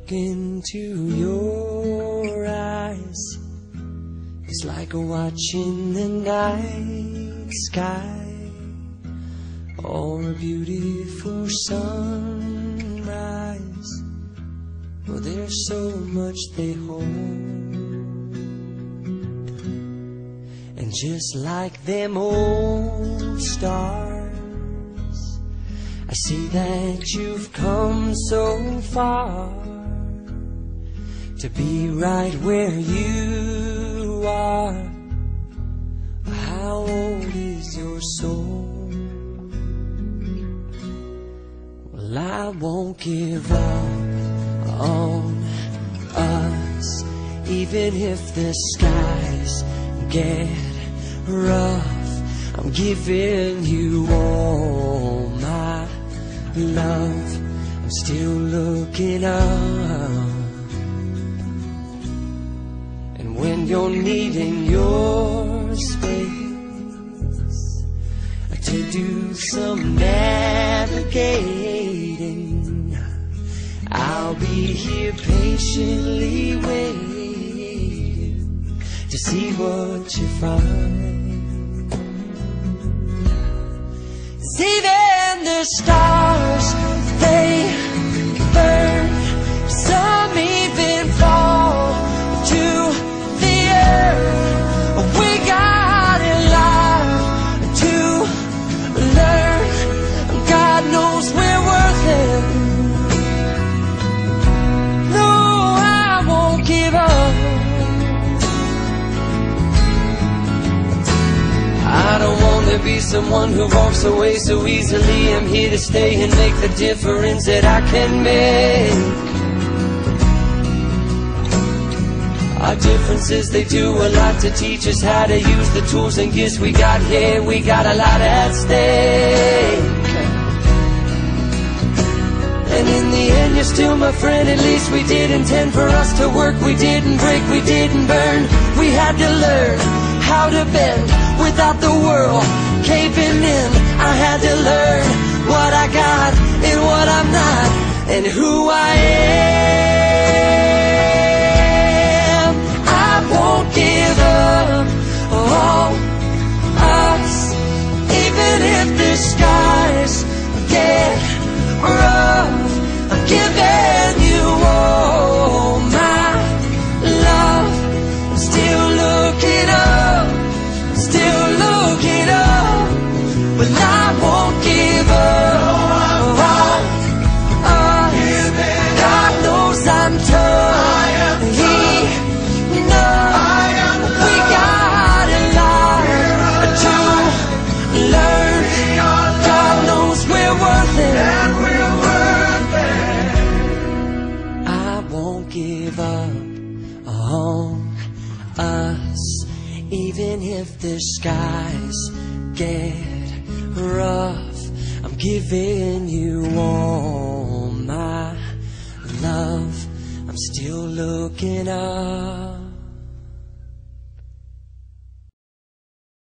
look into your eyes, it's like watching the night sky or a beautiful sunrise. Well, there's so much they hold, and just like them old stars, I see that you've come so far to be right where you are. How old is your soul? Well, I won't give up on us, even if the skies get rough. I'm giving you all my love. I'm still looking up, and when you're needing your space to do some navigating, I'll be here patiently waiting to see what you find. 'Cause even the stars, they burn, some even fall to the earth. We got a lot to learn. God knows we're worth it. No, I won't give up. I don't want to be someone who walks away so easily. I'm here to stay and make the difference that I can make. Our differences, they do a lot to teach us how to use the tools and gifts we got here. We got a lot at stake, and in the end you're still my friend. At least we did intend for us to work. We didn't break, we didn't burn. We had to learn how to bend without the world caving in. I had to learn what I got and what I'm not, and who I am. I won't give up on us, even if the skies get rough. I'm giving you all my love. I'm still looking up, still looking up, but I won't give up on us. God knows I'm tough. He knows we got a lot to learn. God knows we're worth it. I won't give up on us, even if the skies get rough. I'm giving you all my love. I'm still looking up.